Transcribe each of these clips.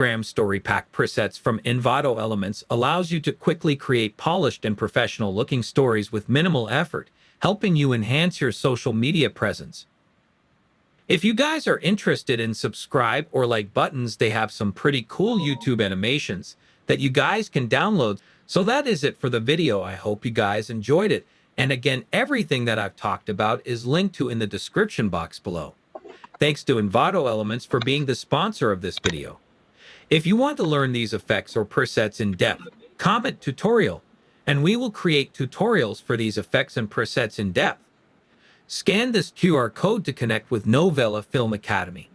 Story Pack presets from Envato Elements allows you to quickly create polished and professional-looking stories with minimal effort, helping you enhance your social media presence. If you guys are interested in subscribe or like buttons, they have some pretty cool YouTube animations that you guys can download. So that is it for the video. I hope you guys enjoyed it. And again, everything that I've talked about is linked to in the description box below. Thanks to Envato Elements for being the sponsor of this video. If you want to learn these effects or presets in depth, comment tutorial, and we will create tutorials for these effects and presets in depth. Scan this QR code to connect with Novela Film Academy.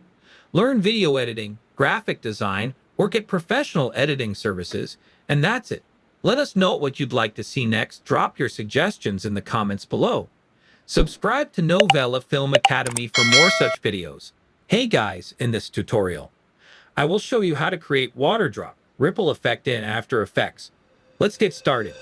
Learn video editing, graphic design, or get professional editing services, and that's it. Let us know what you'd like to see next. Drop your suggestions in the comments below. Subscribe to Novela Film Academy for more such videos. Hey guys, in this tutorial, I will show you how to create water drop, ripple effect in After Effects. Let's get started.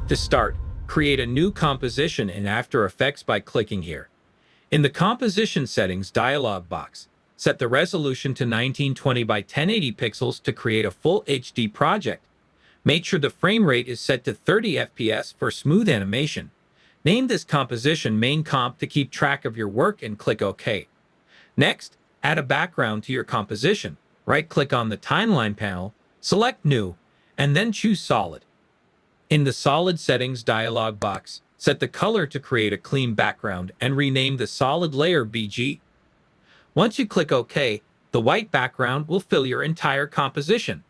To start, create a new composition in After Effects by clicking here. In the Composition Settings dialog box, set the resolution to 1920 by 1080 pixels to create a full HD project. Make sure the frame rate is set to 30 FPS for smooth animation. Name this composition Main Comp to keep track of your work and click OK. Next, add a background to your composition. Right-click on the Timeline panel, select New, and then choose Solid. In the Solid Settings dialog box, set the color to create a clean background and rename the solid layer BG. Once you click OK, the white background will fill your entire composition.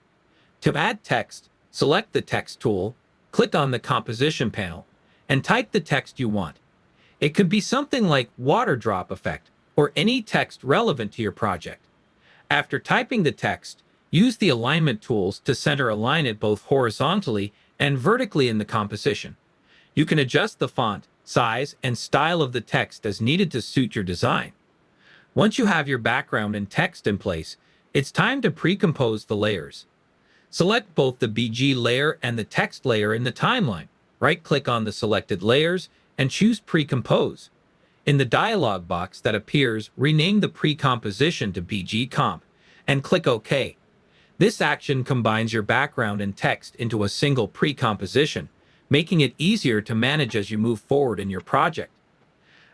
To add text, select the Text tool, click on the Composition panel, and type the text you want. It could be something like water drop effect or any text relevant to your project. After typing the text, use the alignment tools to center align it both horizontally and vertically in the composition. You can adjust the font, size, and style of the text as needed to suit your design. Once you have your background and text in place, it's time to pre-compose the layers. Select both the BG layer and the text layer in the timeline. Right-click on the selected layers and choose Pre-compose. In the dialog box that appears, rename the pre-composition to BG Comp and click OK. This action combines your background and text into a single pre-composition, making it easier to manage as you move forward in your project.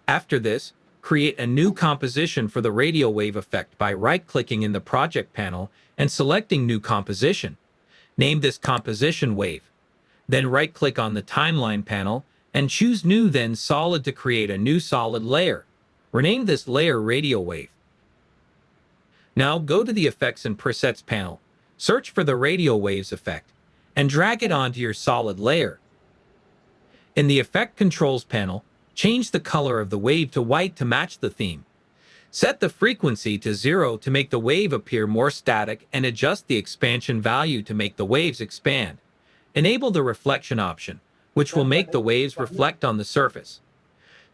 After this, create a new composition for the radio wave effect by right-clicking in the Project panel and selecting New Composition. Name this composition Wave. Then right-click on the Timeline panel and choose New, then Solid to create a new solid layer. Rename this layer Radio Wave. Now go to the Effects and Presets panel, search for the Radio Waves effect, and drag it onto your solid layer. In the Effect Controls panel, change the color of the wave to white to match the theme. Set the frequency to 0 to make the wave appear more static and adjust the expansion value to make the waves expand. Enable the reflection option, which will make the waves reflect on the surface.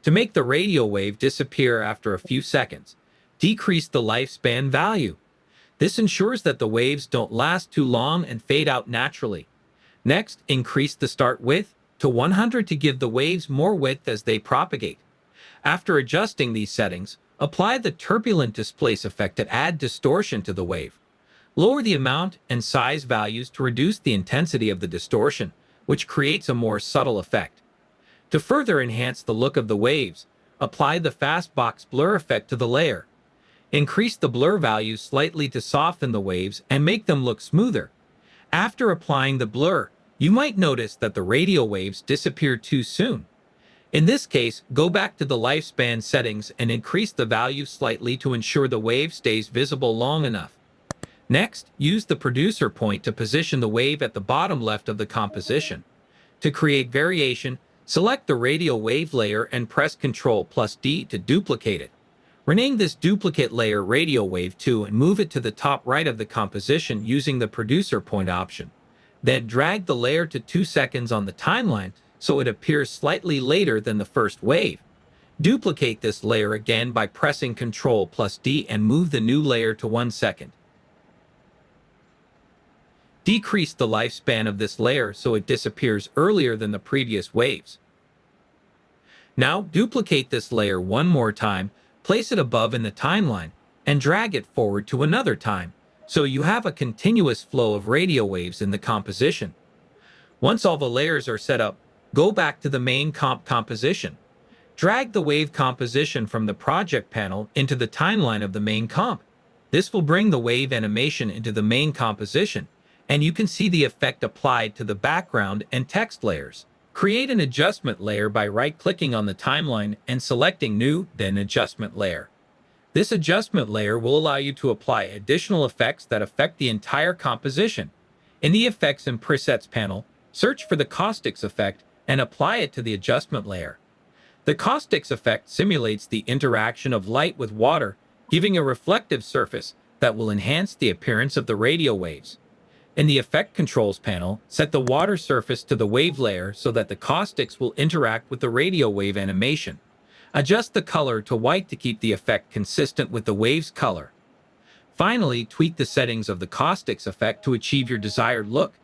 To make the radio wave disappear after a few seconds, decrease the lifespan value. This ensures that the waves don't last too long and fade out naturally. Next, increase the start width to 100 to give the waves more width as they propagate. After adjusting these settings, apply the turbulent displace effect to add distortion to the wave. Lower the amount and size values to reduce the intensity of the distortion, which creates a more subtle effect. To further enhance the look of the waves, apply the Fastbox Blur effect to the layer. Increase the blur value slightly to soften the waves and make them look smoother. After applying the blur, you might notice that the radio waves disappear too soon. In this case, go back to the lifespan settings and increase the value slightly to ensure the wave stays visible long enough. Next, use the producer point to position the wave at the bottom left of the composition. To create variation, select the radio wave layer and press Ctrl+D to duplicate it. Rename this duplicate layer Radio Wave 2 and move it to the top right of the composition using the producer point option. Then drag the layer to 2 seconds on the timeline so it appears slightly later than the first wave. Duplicate this layer again by pressing Ctrl+D and move the new layer to 1 second. decrease the lifespan of this layer so it disappears earlier than the previous waves. Now, duplicate this layer one more time, place it above in the timeline, and drag it forward to another time, so you have a continuous flow of radio waves in the composition. Once all the layers are set up, go back to the main composition. Drag the wave composition from the project panel into the timeline of the main comp. This will bring the wave animation into the main composition, and you can see the effect applied to the background and text layers. Create an adjustment layer by right-clicking on the timeline and selecting New, then Adjustment Layer. This adjustment layer will allow you to apply additional effects that affect the entire composition. In the Effects and Presets panel, search for the Caustics effect and apply it to the adjustment layer. The Caustics effect simulates the interaction of light with water, giving a reflective surface that will enhance the appearance of the radio waves. In the Effect Controls panel, set the water surface to the wave layer so that the caustics will interact with the radio wave animation. Adjust the color to white to keep the effect consistent with the wave's color. Finally, tweak the settings of the caustics effect to achieve your desired look.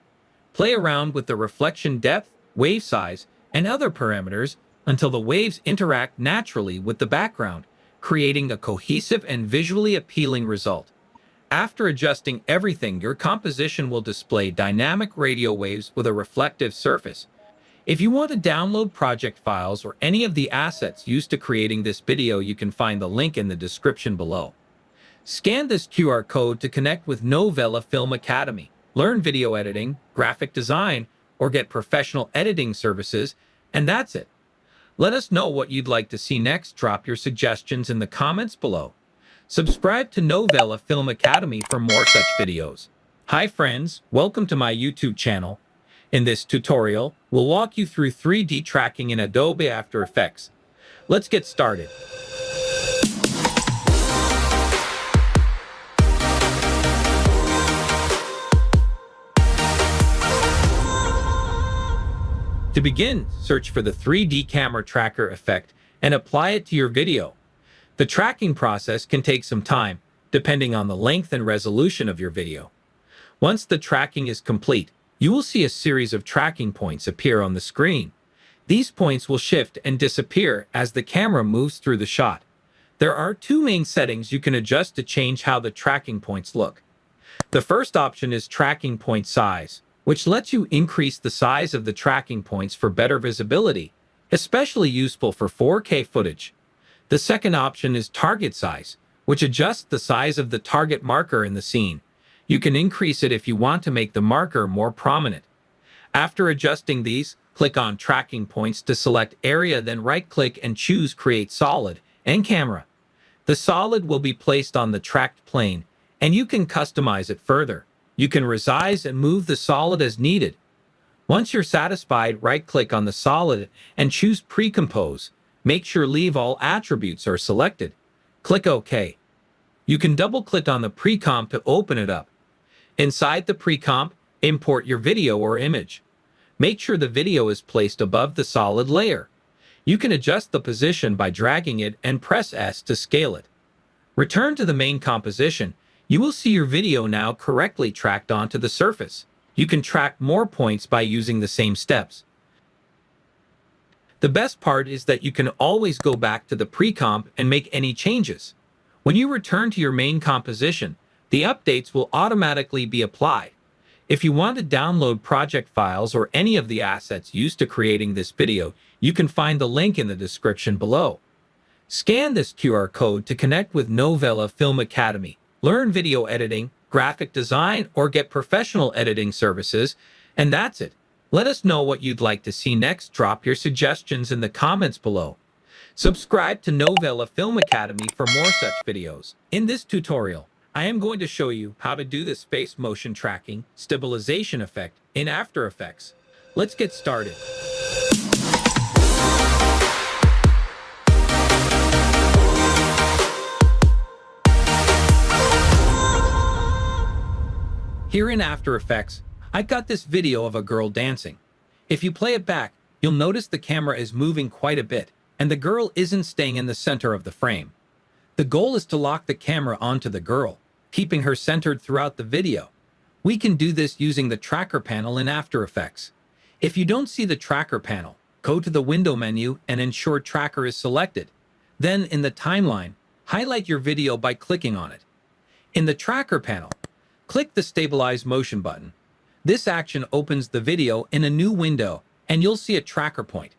Play around with the reflection depth, wave size, and other parameters until the waves interact naturally with the background, creating a cohesive and visually appealing result. After adjusting everything, your composition will display dynamic radio waves with a reflective surface. If you want to download project files or any of the assets used to creating this video, you can find the link in the description below. Scan this QR code to connect with Novela Film Academy, learn video editing, graphic design, or get professional editing services, and that's it. Let us know what you'd like to see next. Drop your suggestions in the comments below. Subscribe to Novela Film Academy for more such videos. Hi friends, welcome to my YouTube channel. In this tutorial, we'll walk you through 3D tracking in Adobe After Effects. Let's get started. To begin, search for the 3D Camera Tracker effect and apply it to your video. The tracking process can take some time, depending on the length and resolution of your video. Once the tracking is complete, you will see a series of tracking points appear on the screen. These points will shift and disappear as the camera moves through the shot. There are two main settings you can adjust to change how the tracking points look. The first option is tracking point size, which lets you increase the size of the tracking points for better visibility, especially useful for 4K footage. The second option is target size, which adjusts the size of the target marker in the scene. You can increase it if you want to make the marker more prominent. After adjusting these, click on Tracking Points to select Area, then right-click and choose Create Solid and Camera. The solid will be placed on the tracked plane, and you can customize it further. You can resize and move the solid as needed. Once you're satisfied, right-click on the solid and choose Pre-Compose. Make sure Leave All Attributes are selected. Click OK. You can double-click on the pre-comp to open it up. Inside the pre-comp, import your video or image. Make sure the video is placed above the solid layer. You can adjust the position by dragging it and press S to scale it. Return to the main composition. You will see your video now correctly tracked onto the surface. You can track more points by using the same steps. The best part is that you can always go back to the pre-comp and make any changes. When you return to your main composition, the updates will automatically be applied. If you want to download project files or any of the assets used to creating this video, you can find the link in the description below. Scan this QR code to connect with Novela Film Academy, learn video editing, graphic design, or get professional editing services, and that's it. Let us know what you'd like to see next. Drop your suggestions in the comments below. Subscribe to Novela Film Academy for more such videos. In this tutorial, I am going to show you how to do this face motion tracking stabilization effect in After Effects. Let's get started. Here in After Effects, I got this video of a girl dancing. If you play it back, you'll notice the camera is moving quite a bit, and the girl isn't staying in the center of the frame. The goal is to lock the camera onto the girl, keeping her centered throughout the video. We can do this using the tracker panel in After Effects. If you don't see the tracker panel, go to the window menu and ensure tracker is selected. Then in the timeline, highlight your video by clicking on it. In the tracker panel, click the Stabilize Motion button. This action opens the video in a new window and you'll see a tracker point.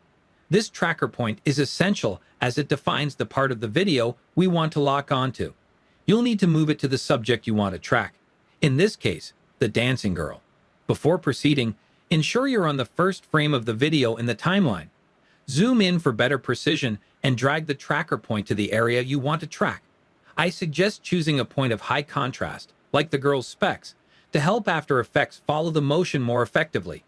This tracker point is essential as it defines the part of the video we want to lock onto. You'll need to move it to the subject you want to track. In this case, the dancing girl. Before proceeding, ensure you're on the first frame of the video in the timeline. Zoom in for better precision and drag the tracker point to the area you want to track. I suggest choosing a point of high contrast, like the girl's specs, to help After Effects follow the motion more effectively.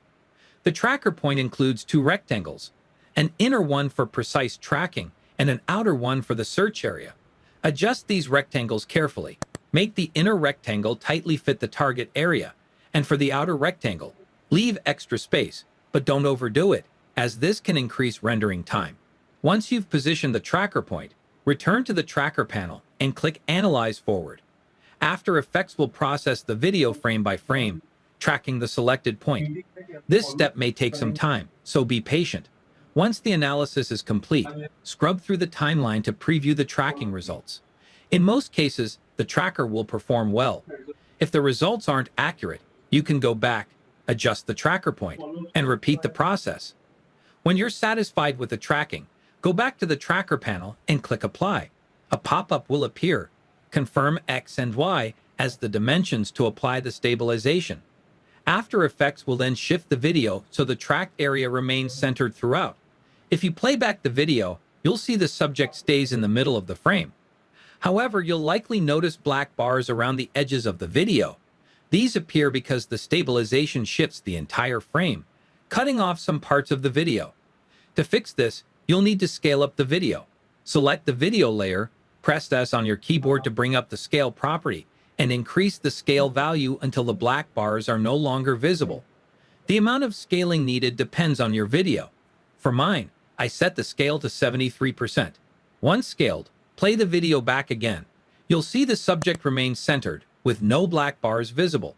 The tracker point includes two rectangles, an inner one for precise tracking and an outer one for the search area. Adjust these rectangles carefully. Make the inner rectangle tightly fit the target area, and for the outer rectangle, leave extra space, but don't overdo it, as this can increase rendering time. Once you've positioned the tracker point, return to the tracker panel and click Analyze Forward. After Effects will process the video frame by frame, tracking the selected point. This step may take some time, so be patient. Once the analysis is complete, scrub through the timeline to preview the tracking results. In most cases, the tracker will perform well. If the results aren't accurate, you can go back, adjust the tracker point, and repeat the process. When you're satisfied with the tracking, go back to the tracker panel and click Apply. A pop-up will appear. Confirm X and Y as the dimensions to apply the stabilization. After Effects will then shift the video so the tracked area remains centered throughout. If you play back the video, you'll see the subject stays in the middle of the frame. However, you'll likely notice black bars around the edges of the video. These appear because the stabilization shifts the entire frame, cutting off some parts of the video. To fix this, you'll need to scale up the video. Select the video layer, press S on your keyboard to bring up the scale property, and increase the scale value until the black bars are no longer visible. The amount of scaling needed depends on your video. For mine, I set the scale to 73%. Once scaled, play the video back again. You'll see the subject remains centered, with no black bars visible.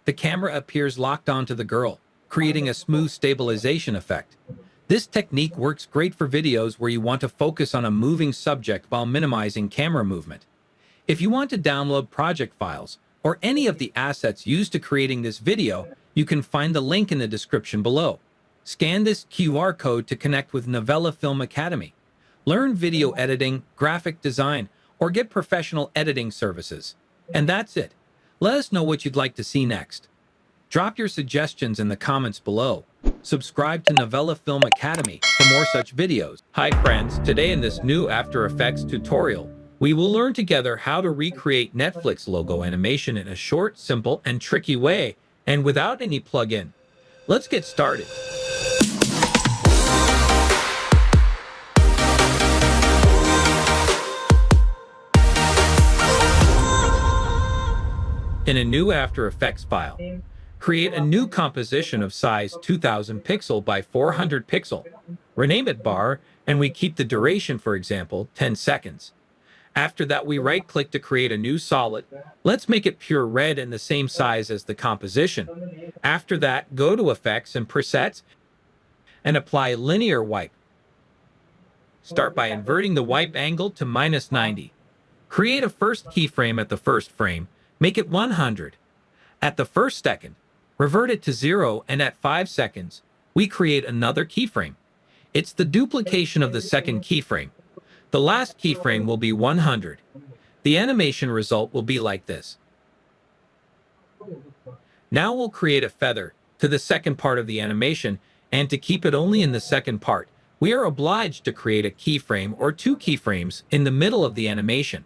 The camera appears locked onto the girl, creating a smooth stabilization effect. This technique works great for videos where you want to focus on a moving subject while minimizing camera movement. If you want to download project files or any of the assets used to creating this video, you can find the link in the description below. Scan this QR code to connect with Novela Film Academy. Learn video editing, graphic design, or get professional editing services. And that's it. Let us know what you'd like to see next. Drop your suggestions in the comments below. Subscribe to Novela Film Academy for more such videos. Hi friends, today in this new After Effects tutorial, we will learn together how to recreate Netflix logo animation in a short, simple, and tricky way, and without any plug-in. Let's get started. In a new After Effects file, create a new composition of size 2000 pixel by 400 pixel. Rename it bar, and we keep the duration, for example, 10 seconds. After that, we right-click to create a new solid. Let's make it pure red and the same size as the composition. After that, go to Effects and Presets and apply Linear Wipe. Start by inverting the wipe angle to -90. Create a first keyframe at the first frame. Make it 100. At the first second, revert it to 0, and at 5 seconds, we create another keyframe. It's the duplication of the second keyframe. The last keyframe will be 100. The animation result will be like this. Now we'll create a feather to the second part of the animation, and to keep it only in the second part, we are obliged to create a keyframe or two keyframes in the middle of the animation.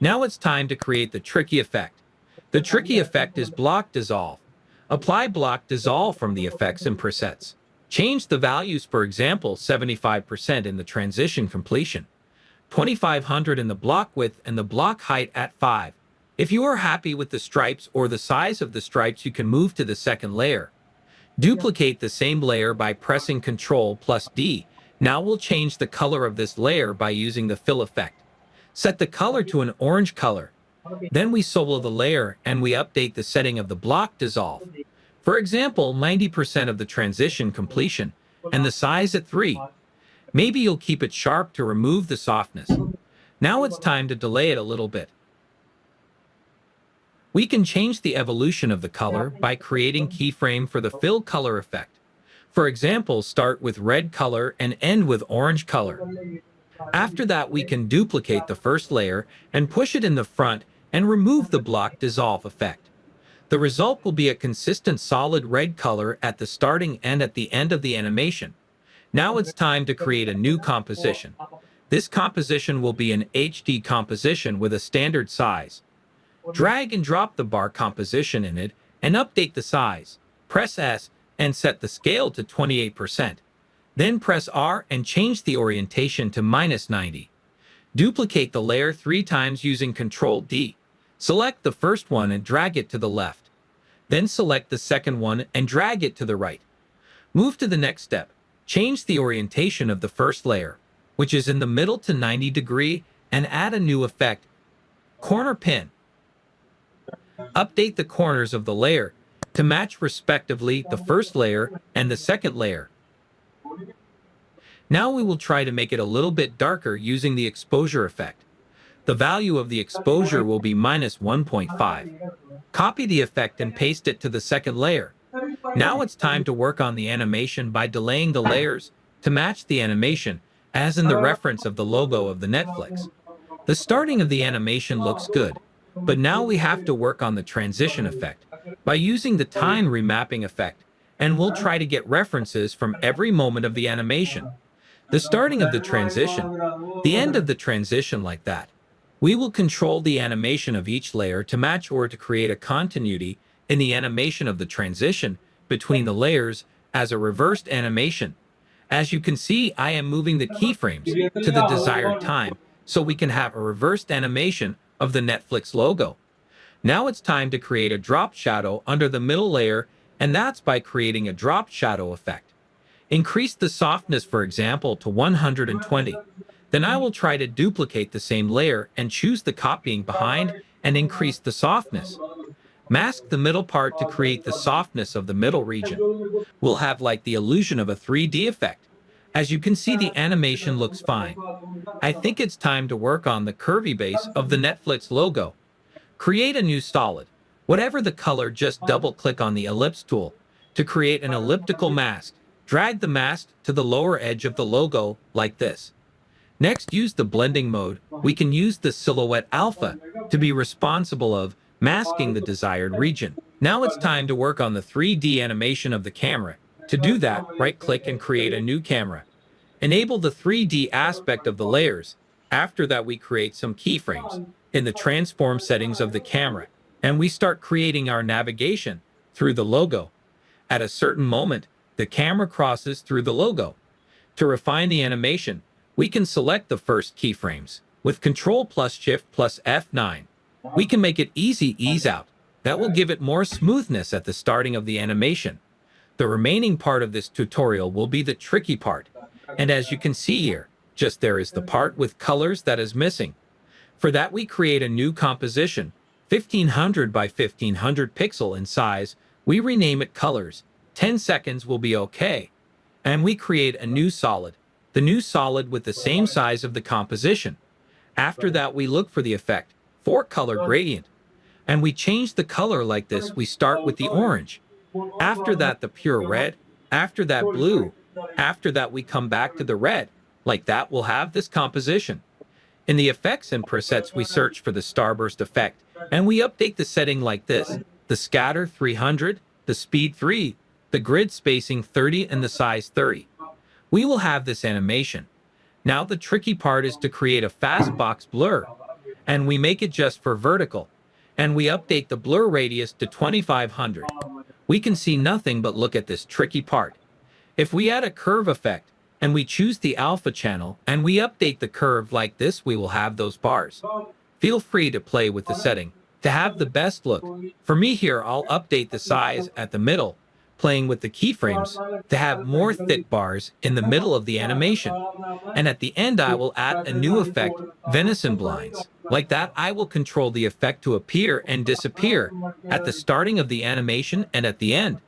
Now it's time to create the tricky effect. The tricky effect is Block Dissolve. Apply Block Dissolve from the Effects and Presets. Change the values, for example, 75% in the transition completion, 2500 in the block width, and the block height at 5. If you are happy with the stripes or the size of the stripes, you can move to the second layer. Duplicate the same layer by pressing Ctrl+D. Now we'll change the color of this layer by using the fill effect. Set the color to an orange color. Then we solo the layer and we update the setting of the block dissolve. For example, 90% of the transition completion and the size at 3. Maybe you'll keep it sharp to remove the softness. Now it's time to delay it a little bit. We can change the evolution of the color by creating keyframe for the fill color effect. For example, start with red color and end with orange color. After that, we can duplicate the first layer and push it in the front and remove the block dissolve effect. The result will be a consistent solid red color at the starting and at the end of the animation. Now it's time to create a new composition. This composition will be an HD composition with a standard size. Drag and drop the bar composition in it and update the size. Press S and set the scale to 28%. Then press R and change the orientation to -90. Duplicate the layer 3 times using Ctrl D. Select the first one and drag it to the left. Then select the second one and drag it to the right. Move to the next step. Change the orientation of the first layer, which is in the middle, to 90 degree, and add a new effect, corner pin. Update the corners of the layer to match respectively the first layer and the second layer. Now we will try to make it a little bit darker using the exposure effect. The value of the exposure will be -1.5. Copy the effect and paste it to the second layer. Now it's time to work on the animation by delaying the layers to match the animation, as in the reference of the logo of the Netflix. The starting of the animation looks good, but now we have to work on the transition effect by using the time remapping effect, and we'll try to get references from every moment of the animation. The starting of the transition, the end of the transition, like that. We will control the animation of each layer to match or to create a continuity in the animation of the transition between the layers as a reversed animation. As you can see, I am moving the keyframes to the desired time so we can have a reversed animation of the Netflix logo. Now it's time to create a drop shadow under the middle layer, and that's by creating a drop shadow effect. Increase the softness, for example, to 120. Then I will try to duplicate the same layer and choose the copying behind and increase the softness. Mask the middle part to create the softness of the middle region. We'll have like the illusion of a 3D effect. As you can see, the animation looks fine. I think it's time to work on the curvy base of the Netflix logo. Create a new solid. Whatever the color, just double-click on the ellipse tool to create an elliptical mask. Drag the mask to the lower edge of the logo like this. Next, use the blending mode. We can use the silhouette alpha to be responsible of masking the desired region. Now it's time to work on the 3D animation of the camera. To do that, right-click and create a new camera. Enable the 3D aspect of the layers. After that, we create some keyframes in the transform settings of the camera, and we start creating our navigation through the logo. At a certain moment, the camera crosses through the logo. To refine the animation, we can select the first keyframes. With Ctrl plus Shift plus F9, we can make it easy ease out. That will give it more smoothness at the starting of the animation. The remaining part of this tutorial will be the tricky part. And as you can see here, just there is the part with colors that is missing. For that, we create a new composition, 1500 by 1500 pixel in size. We rename it colors. 10 seconds will be okay. And we create a new solid. The new solid with the same size of the composition. After that, we look for the effect, for color gradient. And we change the color like this. We start with the orange. After that, the pure red. After that, blue. After that, we come back to the red. Like that, we'll have this composition. In the effects and presets, we search for the starburst effect, and we update the setting like this. The scatter 300, the speed 3, the grid spacing 30, and the size 30. We will have this animation. Now the tricky part is to create a fast box blur, and we make it just for vertical, and we update the blur radius to 2500. We can see nothing, but look at this tricky part. If we add a curve effect, and we choose the alpha channel, and we update the curve like this, we will have those bars. Feel free to play with the setting to have the best look. For me here, I'll update the size at the middle, playing with the keyframes to have more thick bars in the middle of the animation. And at the end, I will add a new effect, venison blinds. Like that, I will control the effect to appear and disappear at the starting of the animation and at the end.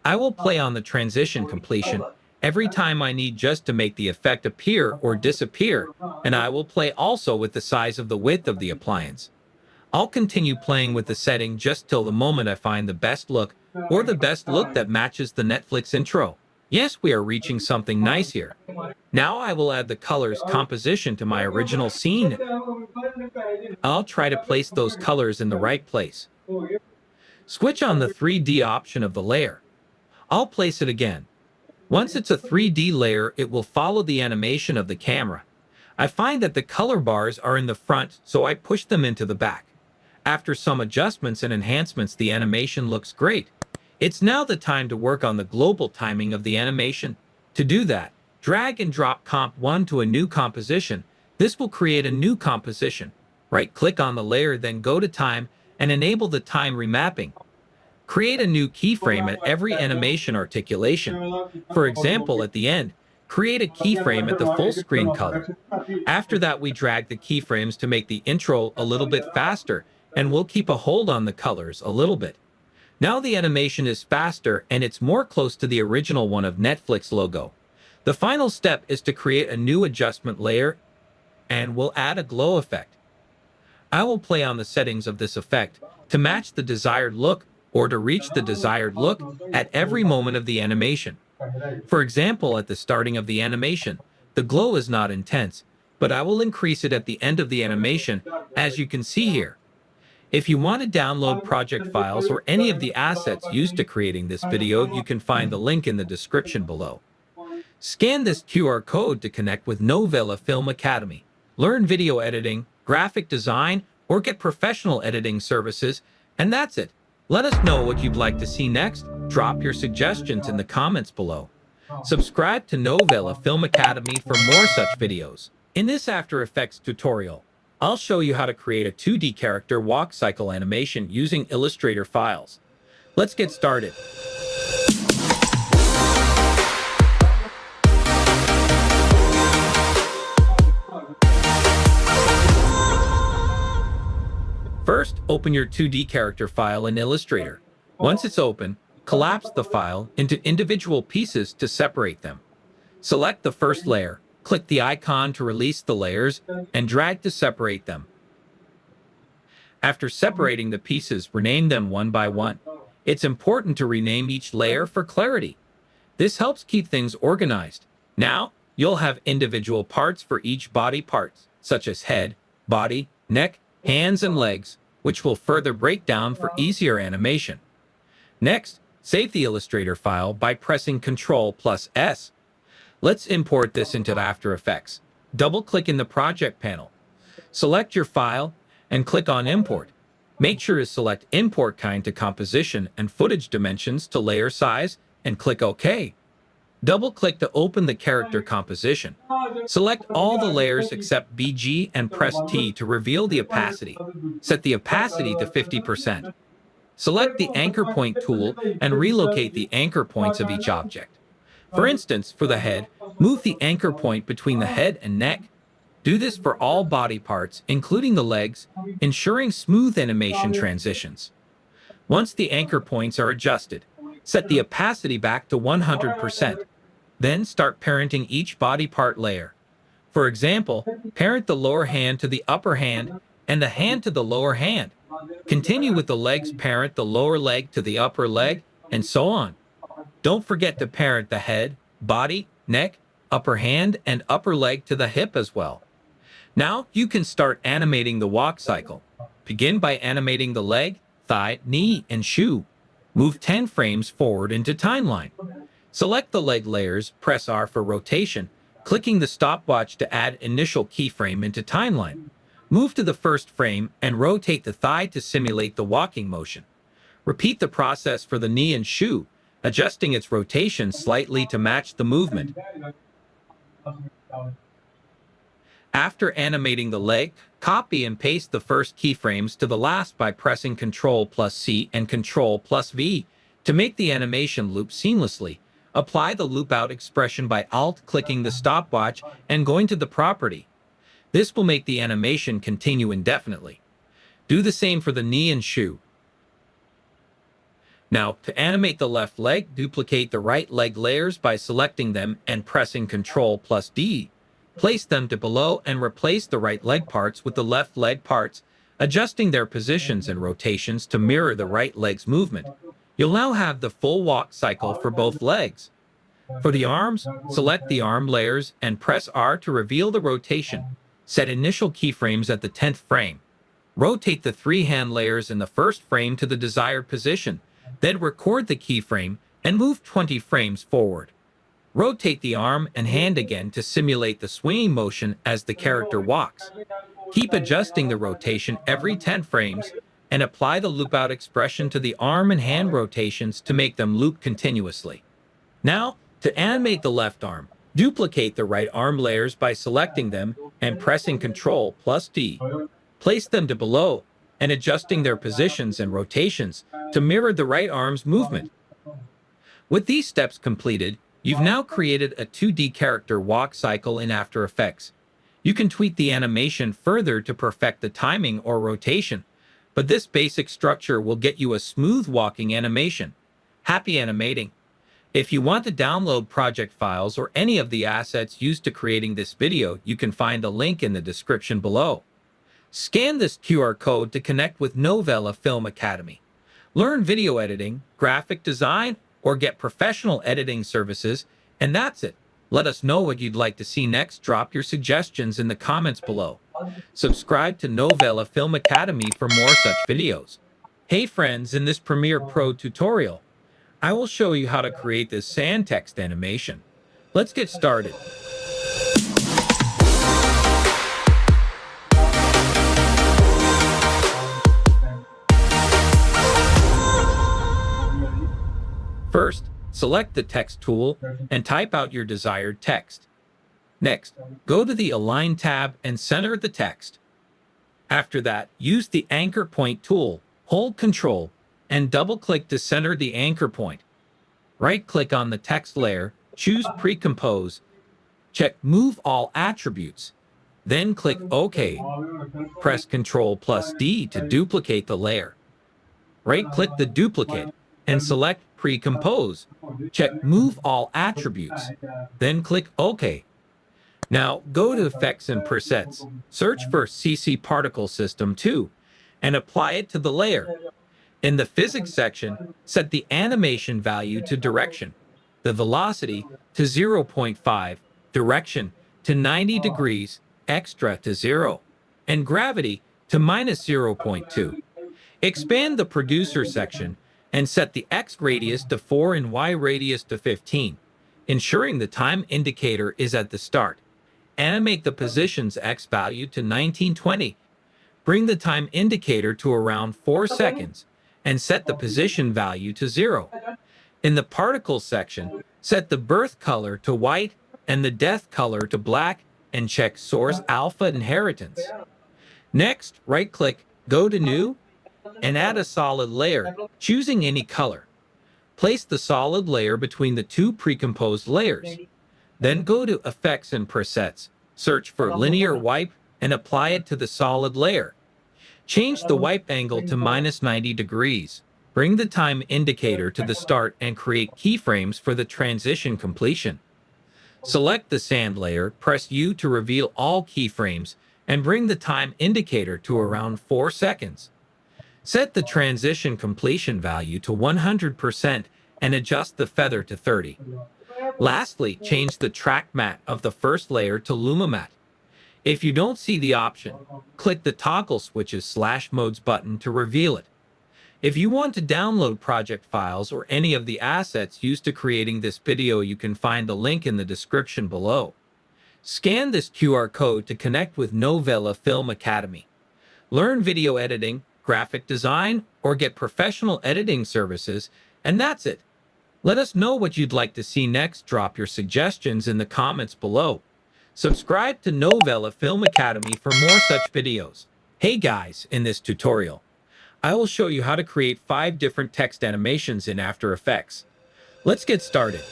I will play on the transition completion every time I need just to make the effect appear or disappear, and I will play also with the size of the width of the appliance. I'll continue playing with the setting just till the moment I find the best look or the best look that matches the Netflix intro. Yes, we are reaching something nice here. Now I will add the colors composition to my original scene. I'll try to place those colors in the right place. Switch on the 3D option of the layer. I'll place it again. Once it's a 3D layer, it will follow the animation of the camera. I find that the color bars are in the front, so I push them into the back. After some adjustments and enhancements, the animation looks great. It's now the time to work on the global timing of the animation. To do that, drag and drop Comp 1 to a new composition. This will create a new composition. Right-click on the layer, then go to Time and enable the time remapping. Create a new keyframe at every animation articulation. For example, at the end, create a keyframe at the full screen color. After that, we drag the keyframes to make the intro a little bit faster, and we'll keep a hold on the colors a little bit. Now the animation is faster and it's more close to the original one of Netflix logo. The final step is to create a new adjustment layer, and we'll add a glow effect. I will play on the settings of this effect to match the desired look or to reach the desired look at every moment of the animation. For example, at the starting of the animation, the glow is not intense, but I will increase it at the end of the animation, as you can see here. If you want to download project files or any of the assets used to creating this video, you can find the link in the description below. Scan this QR code to connect with Novela Film Academy. Learn video editing, graphic design, or get professional editing services, and that's it. Let us know what you'd like to see next. Drop your suggestions in the comments below. Subscribe to Novela Film Academy for more such videos. In this After Effects tutorial, I'll show you how to create a 2D character walk cycle animation using Illustrator files. Let's get started. First, open your 2D character file in Illustrator. Once it's open, collapse the file into individual pieces to separate them. Select the first layer, click the icon to release the layers, and drag to separate them. After separating the pieces, rename them one by one. It's important to rename each layer for clarity. This helps keep things organized. Now, you'll have individual parts for each body parts, such as head, body, neck, hands, and legs, which will further break down for easier animation. Next, save the Illustrator file by pressing Ctrl+S. Let's import this into After Effects. Double-click in the Project panel. Select your file and click on Import. Make sure to select Import Kind to Composition and Footage Dimensions to Layer Size and click OK. Double-click to open the character composition. Select all the layers except BG and press T to reveal the opacity. Set the opacity to 50%. Select the Anchor Point tool and relocate the anchor points of each object. For instance, for the head, move the anchor point between the head and neck. Do this for all body parts, including the legs, ensuring smooth animation transitions. Once the anchor points are adjusted, set the opacity back to 100%. Then start parenting each body part layer. For example, parent the lower hand to the upper hand and the hand to the lower hand. Continue with the legs, parent the lower leg to the upper leg, and so on. Don't forget to parent the head, body, neck, upper hand, and upper leg to the hip as well. Now you can start animating the walk cycle. Begin by animating the leg, thigh, knee, and shoe. Move 10 frames forward into timeline. Select the leg layers, press R for rotation, clicking the stopwatch to add initial keyframe into timeline. Move to the first frame and rotate the thigh to simulate the walking motion. Repeat the process for the knee and shoe, adjusting its rotation slightly to match the movement. After animating the leg, copy and paste the first keyframes to the last by pressing Ctrl+C and Ctrl+V to make the animation loop seamlessly. Apply the loop out expression by Alt-clicking the stopwatch and going to the property. This will make the animation continue indefinitely. Do the same for the knee and shoe. Now, to animate the left leg, duplicate the right leg layers by selecting them and pressing Ctrl+D. Place them to below and replace the right leg parts with the left leg parts, adjusting their positions and rotations to mirror the right leg's movement. You'll now have the full walk cycle for both legs. For the arms, select the arm layers and press R to reveal the rotation. Set initial keyframes at the 10th frame. Rotate the 3 hand layers in the first frame to the desired position. Then record the keyframe and move 20 frames forward. Rotate the arm and hand again to simulate the swinging motion as the character walks. Keep adjusting the rotation every 10 frames and apply the loop out expression to the arm and hand rotations to make them loop continuously. Now, to animate the left arm, duplicate the right arm layers by selecting them and pressing Ctrl+D. Place them to below and adjusting their positions and rotations to mirror the right arm's movement. With these steps completed, you've now created a 2D character walk cycle in After Effects. You can tweak the animation further to perfect the timing or rotation, but this basic structure will get you a smooth walking animation. Happy animating! If you want to download project files or any of the assets used to creating this video, you can find the link in the description below. Scan this QR code to connect with Novela Film Academy. Learn video editing, graphic design, or get professional editing services, and that's it. Let us know what you'd like to see next. Drop your suggestions in the comments below. Subscribe to Novela Film Academy for more such videos. Hey friends, in this Premiere Pro tutorial, I will show you how to create this sand text animation. Let's get started. First, select the text tool and type out your desired text. Next, go to the Align tab and center the text. After that, use the Anchor Point tool, hold Ctrl, and double-click to center the anchor point. Right-click on the text layer, choose Pre-Compose, check Move All Attributes, then click OK. Press Ctrl+D to duplicate the layer. Right-click the duplicate and select Pre-Compose. Check Move All Attributes, then click OK. Now go to Effects and Presets, search for CC Particle System 2, and apply it to the layer. In the Physics section, set the animation value to Direction, the velocity to 0.5, Direction to 90 degrees, Extra to 0, and Gravity to -0.2. Expand the Producer section and set the X radius to 4 and Y radius to 15, ensuring the time indicator is at the start. Animate the position's X value to 1920. Bring the time indicator to around 4 seconds and set the position value to 0. In the Particles section, set the birth color to white and the death color to black and check Source Alpha Inheritance. Next, right-click, go to New, and add a solid layer, choosing any color. Place the solid layer between the 2 pre-composed layers. Then go to Effects and Presets, search for Linear Wipe, and apply it to the solid layer. Change the wipe angle to -90 degrees. Bring the time indicator to the start and create keyframes for the transition completion. Select the sand layer, press U to reveal all keyframes, and bring the time indicator to around 4 seconds. Set the transition completion value to 100% and adjust the feather to 30. Lastly, change the track matte of the first layer to Luma Matte. If you don't see the option, click the Toggle Switches /Modes button to reveal it. If you want to download project files or any of the assets used to creating this video, you can find the link in the description below. Scan this QR code to connect with Novela Film Academy. Learn video editing, graphic design, or get professional editing services, and that's it. Let us know what you'd like to see next. Drop your suggestions in the comments below. Subscribe to Novela Film Academy for more such videos. Hey guys, in this tutorial, I will show you how to create 5 different text animations in After Effects. Let's get started.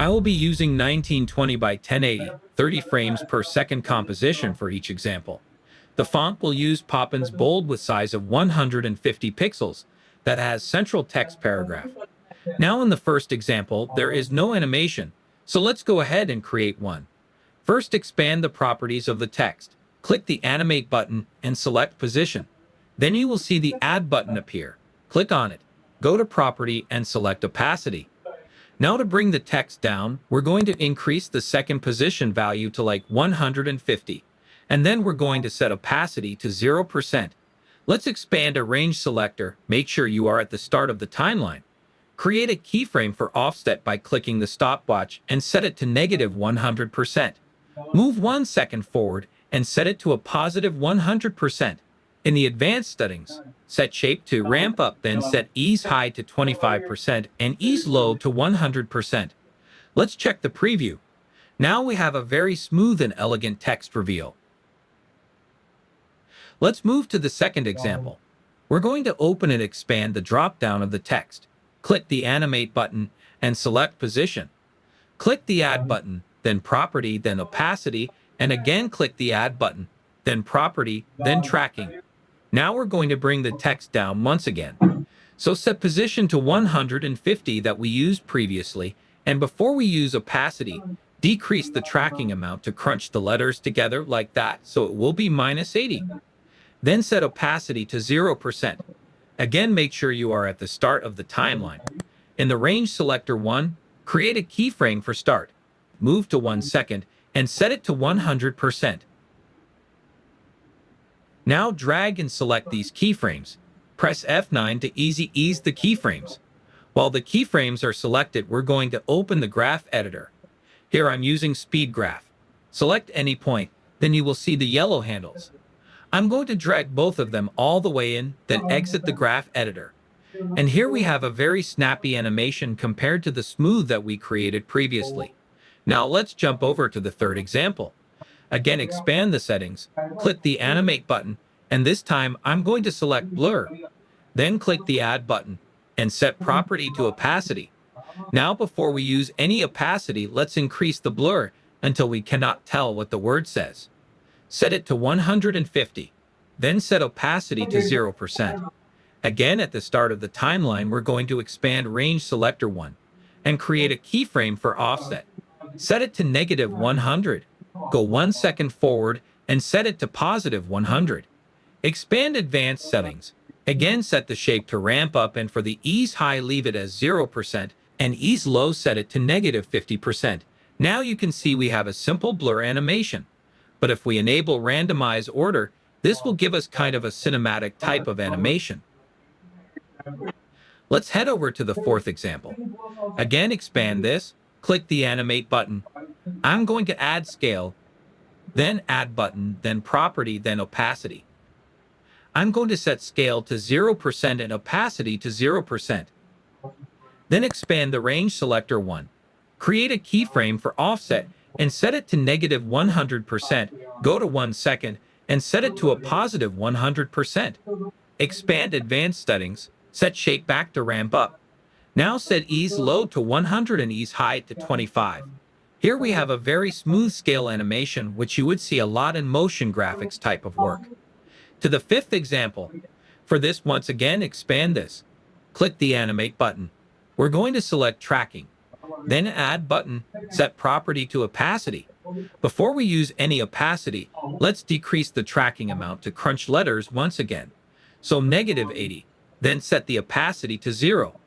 I will be using 1920 by 1080, 30 frames per second composition for each example. The font will use Poppins Bold with size of 150 pixels that has central text paragraph. Now in the first example, there is no animation, so let's go ahead and create one. First, expand the properties of the text. Click the Animate button and select Position. Then you will see the Add button appear. Click on it. Go to Property and select Opacity. Now to bring the text down, we're going to increase the second position value to like 150. And then we're going to set opacity to 0%. Let's expand a range selector. Make sure you are at the start of the timeline. Create a keyframe for offset by clicking the stopwatch and set it to negative 100%. Move 1 second forward and set it to a positive 100%. In the advanced settings, set shape to ramp up, then set ease high to 25% and ease low to 100%. Let's check the preview. Now we have a very smooth and elegant text reveal. Let's move to the second example. We're going to open and expand the drop-down of the text. Click the Animate button and select Position. Click the Add button, then Property, then Opacity, and again click the Add button, then Property, then Tracking. Now we're going to bring the text down once again. So set position to 150 that we used previously, and before we use opacity, decrease the tracking amount to crunch the letters together like that, so it will be -80. Then set opacity to 0%. Again, make sure you are at the start of the timeline. In the Range Selector 1, create a keyframe for start. Move to 1 second and set it to 100%. Now drag and select these keyframes. Press F9 to ease the keyframes. While the keyframes are selected, we're going to open the graph editor. Here I'm using Speed Graph. Select any point, then you will see the yellow handles. I'm going to drag both of them all the way in, then exit the graph editor. And here we have a very snappy animation compared to the smooth that we created previously. Now let's jump over to the third example. Again, expand the settings, click the Animate button, and this time I'm going to select Blur. Then click the Add button and set property to opacity. Now before we use any opacity, let's increase the blur until we cannot tell what the word says. Set it to 150, then set opacity to 0%. Again, at the start of the timeline, we're going to expand Range Selector 1 and create a keyframe for offset. Set it to -100. Go 1 second forward and set it to +100. Expand Advanced Settings. Again, set the shape to ramp up, and for the ease high, leave it as 0% and ease low, set it to -50%. Now you can see we have a simple blur animation. But if we enable randomize order, this will give us kind of a cinematic type of animation. Let's head over to the fourth example. Again, expand this, click the Animate button. I'm going to add scale, then Add button, then property, then opacity. I'm going to set scale to 0% and opacity to 0%. Then expand the Range Selector 1. Create a keyframe for offset and set it to -100%. Go to 1 second and set it to a +100%. Expand Advanced Settings. Set shape back to ramp up. Now set ease low to 100 and ease high to 25. Here we have a very smooth scale animation, which you would see a lot in motion graphics type of work. To the fifth example. For this, once again, expand this. Click the Animate button. We're going to select Tracking. Then Add button, set property to opacity. Before we use any opacity, let's decrease the tracking amount to crunch letters once again. So -80. Then set the opacity to 0.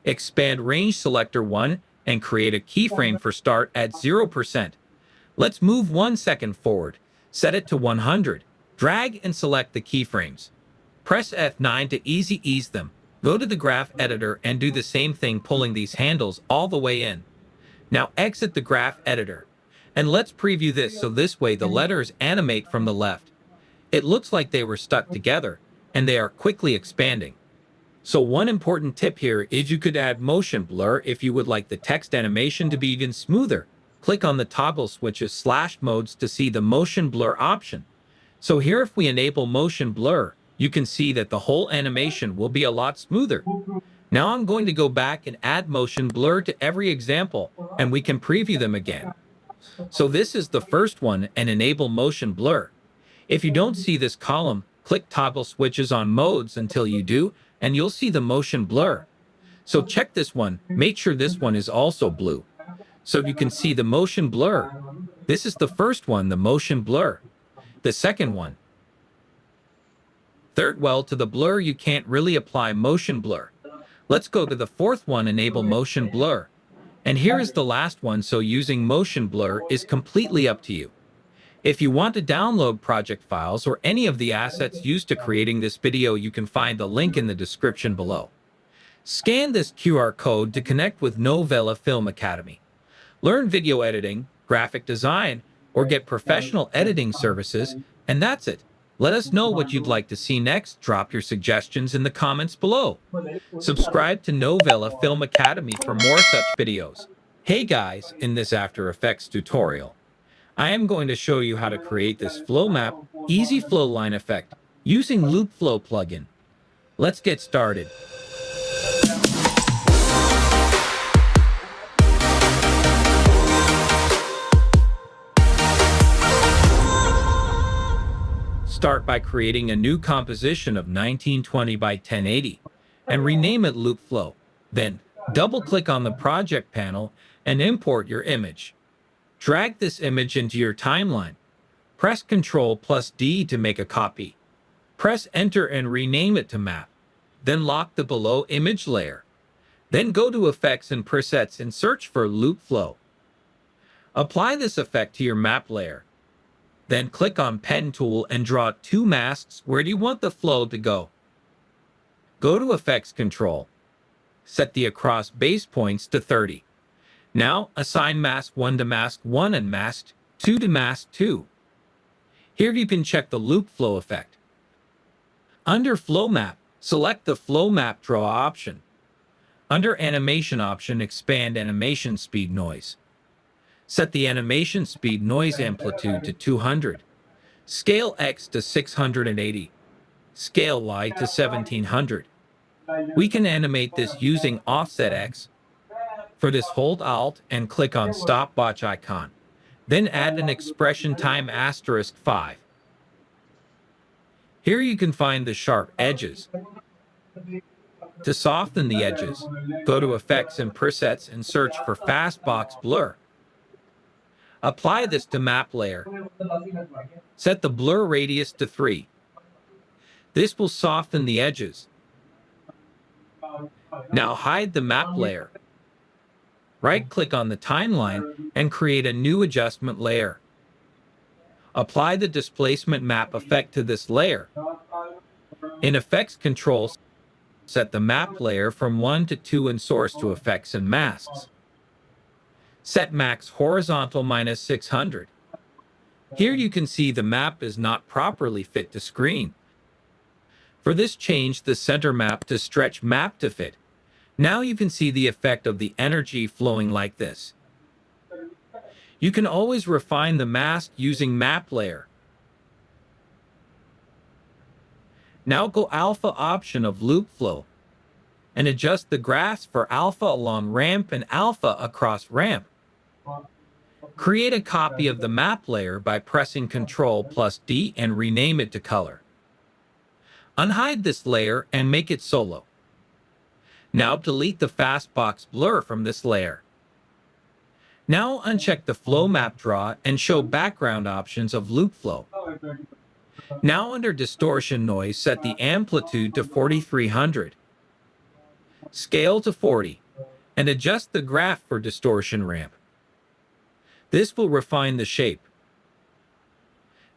Expand Range Selector 1 and create a keyframe for start at 0%. Let's move 1 second forward. Set it to 100. Drag and select the keyframes. Press F9 to ease them. Go to the graph editor and do the same thing, pulling these handles all the way in. Now exit the graph editor. And let's preview this, so this way the letters animate from the left. It looks like they were stuck together, and they are quickly expanding. So one important tip here is you could add motion blur if you would like the text animation to be even smoother. Click on the toggle switches /modes to see the motion blur option. So here, if we enable motion blur, you can see that the whole animation will be a lot smoother. Now I'm going to go back and add motion blur to every example, and we can preview them again. So this is the first one, and enable motion blur. If you don't see this column, click toggle switches on modes until you do, and you'll see the motion blur. So check this one, make sure this one is also blue, so you can see the motion blur. This is the first one, the motion blur. The second one. Third, well, to the blur you can't really apply motion blur. Let's go to the fourth one, enable motion blur. And here is the last one, so using motion blur is completely up to you. If you want to download project files or any of the assets used to creating this video, you can find the link in the description below. Scan this QR code to connect with Novela Film Academy. Learn video editing, graphic design, or get professional editing services, and that's it. Let us know what you'd like to see next. Drop your suggestions in the comments below. Subscribe to Novela Film Academy for more such videos. Hey guys, in this After Effects tutorial, I am going to show you how to create this flow map, easy flow line effect, using Loop Flow plugin. Let's get started. Start by creating a new composition of 1920 by 1080 and rename it Loop Flow. Then, double-click on the project panel and import your image. Drag this image into your timeline. Press Ctrl+D to make a copy. Press Enter and rename it to Map. Then lock the below image layer. Then go to Effects and Presets and search for Loop Flow. Apply this effect to your map layer. Then click on Pen tool and draw two masks. Where do you want the flow to go? Go to Effects Control. Set the across base points to 30. Now assign mask 1 to mask 1 and mask 2 to mask 2. Here you can check the loop flow effect. Under Flow Map, select the Flow Map Draw option. Under Animation option, expand Animation Speed Noise. Set the animation speed noise amplitude to 200. Scale X to 680. Scale Y to 1700. We can animate this using Offset X. For this, hold Alt and click on Stopwatch icon. Then add an expression time *5. Here you can find the sharp edges. To soften the edges, go to Effects and Presets and search for Fastbox Blur. Apply this to map layer. Set the blur radius to 3. This will soften the edges. Now hide the map layer. Right-click on the timeline and create a new adjustment layer. Apply the displacement map effect to this layer. In Effects Control, set the map layer from 1 to 2 and source to Effects and Masks. Set max horizontal -600. Here you can see the map is not properly fit to screen. For this, change the center map to stretch map to fit. Now you can see the effect of the energy flowing like this. You can always refine the mask using map layer. Now go alpha option of loop flow and adjust the graphs for alpha along ramp and alpha across ramp. Create a copy of the map layer by pressing Ctrl+D and rename it to color. Unhide this layer and make it solo. Now delete the Fastbox Blur from this layer. Now uncheck the Flow Map Draw and show background options of Loop Flow. Now under Distortion Noise, set the amplitude to 4300. Scale to 40, and adjust the graph for distortion ramp. This will refine the shape.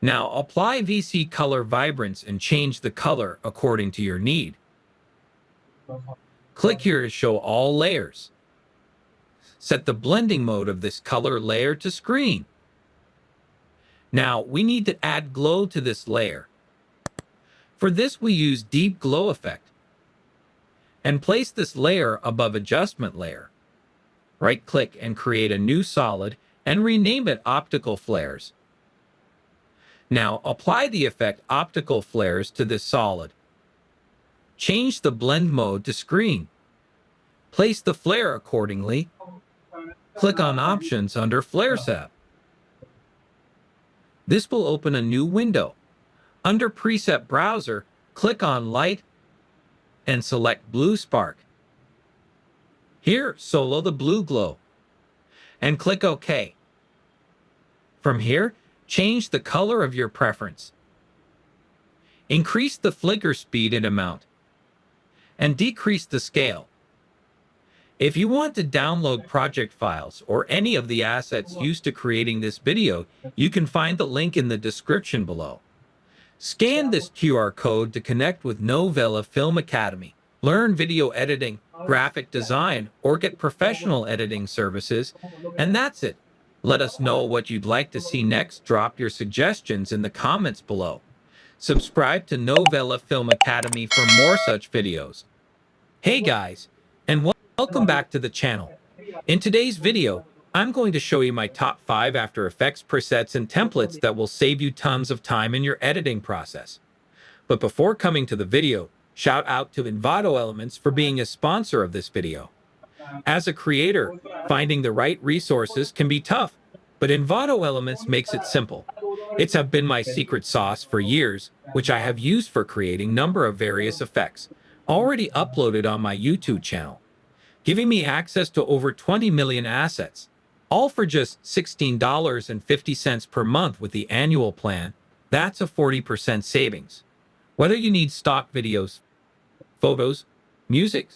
Now apply VC Color Vibrance and change the color according to your need. Click here to show all layers. Set the blending mode of this color layer to screen. Now we need to add glow to this layer. For this we use Deep Glow effect. And place this layer above Adjustment layer. Right-click and create a new solid and rename it Optical Flares. Now apply the effect Optical Flares to this solid. Change the blend mode to screen. Place the flare accordingly. Click on Options under Flare Setup. This will open a new window. Under Preset Browser, click on Light and select Blue Spark. Here, solo the blue glow and click OK. From here, change the color of your preference. Increase the flicker speed and amount, and decrease the scale. If you want to download project files or any of the assets used to creating this video, you can find the link in the description below. Scan this QR code to connect with Novela Film Academy, learn video editing, graphic design, or get professional editing services, and that's it. Let us know what you'd like to see next. Drop your suggestions in the comments below. Subscribe to Novela Film Academy for more such videos. Hey guys, and welcome back to the channel. In today's video, I'm going to show you my top 5 After Effects presets and templates that will save you tons of time in your editing process. But before coming to the video, shout out to Envato Elements for being a sponsor of this video. As a creator, finding the right resources can be tough, but Envato Elements makes it simple. It's have been my secret sauce for years, which I have used for creating number of various effects, already uploaded on my YouTube channel, giving me access to over 20 million assets, all for just $16.50 per month with the annual plan. That's a 40% savings. Whether you need stock videos, photos, music,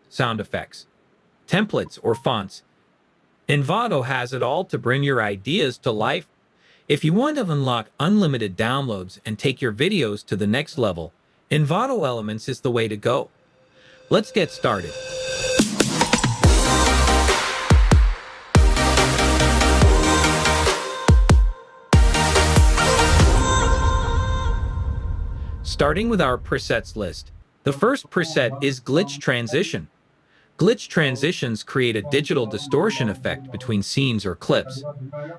sound effects, templates, or fonts, Envato has it all to bring your ideas to life. If you want to unlock unlimited downloads and take your videos to the next level, Envato Elements is the way to go. Let's get started. Starting with our presets list, the first preset is Glitch Transition. Glitch transitions create a digital distortion effect between scenes or clips.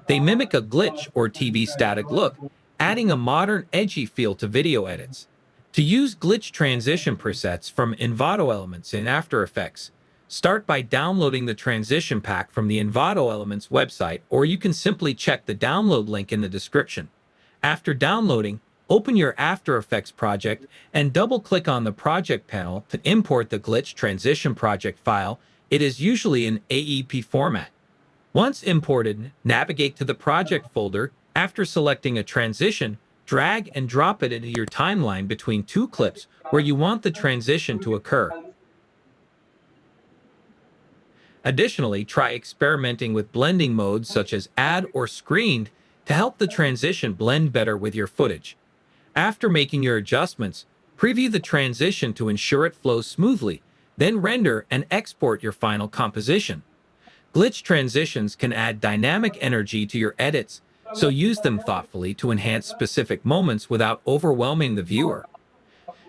They mimic a glitch or TV static look, adding a modern, edgy feel to video edits. To use glitch transition presets from Envato Elements in After Effects, start by downloading the transition pack from the Envato Elements website, or you can simply check the download link in the description. After downloading, open your After Effects project and double-click on the project panel to import the glitch transition project file. It is usually in AEP format. Once imported, navigate to the project folder. After selecting a transition, drag and drop it into your timeline between two clips where you want the transition to occur. Additionally, try experimenting with blending modes such as add or screened to help the transition blend better with your footage. After making your adjustments, preview the transition to ensure it flows smoothly, then render and export your final composition. Glitch transitions can add dynamic energy to your edits, so use them thoughtfully to enhance specific moments without overwhelming the viewer.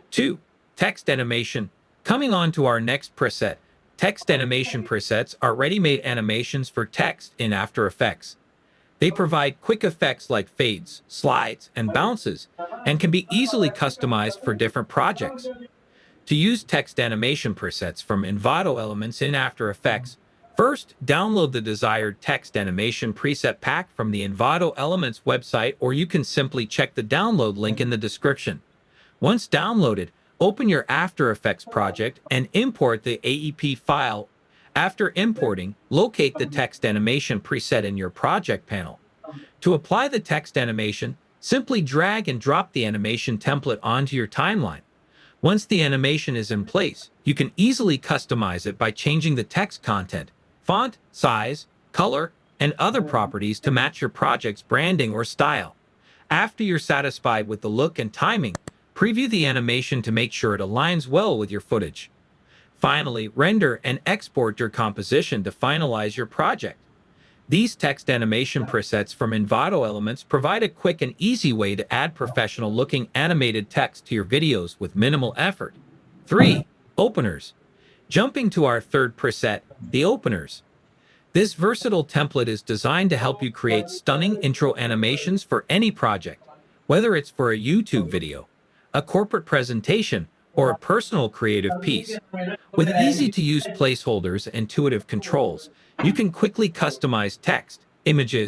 2. Text animation. Coming on to our next preset, text animation presets are ready-made animations for text in After Effects. They provide quick effects like fades, slides, and bounces, and can be easily customized for different projects. To use text animation presets from Envato Elements in After Effects, first, download the desired text animation preset pack from the Envato Elements website, or you can simply check the download link in the description. Once downloaded, open your After Effects project and import the AEP file. After importing, locate the text animation preset in your project panel. To apply the text animation, simply drag and drop the animation template onto your timeline. Once the animation is in place, you can easily customize it by changing the text content, font, size, color, and other properties to match your project's branding or style. After you're satisfied with the look and timing, preview the animation to make sure it aligns well with your footage. Finally, render and export your composition to finalize your project. These text animation presets from Envato Elements provide a quick and easy way to add professional-looking animated text to your videos with minimal effort. 3. Openers. Jumping to our third preset, the openers. This versatile template is designed to help you create stunning intro animations for any project, whether it's for a YouTube video, a corporate presentation, or a personal creative piece. With easy-to-use placeholders and intuitive controls, you can quickly customize text, images,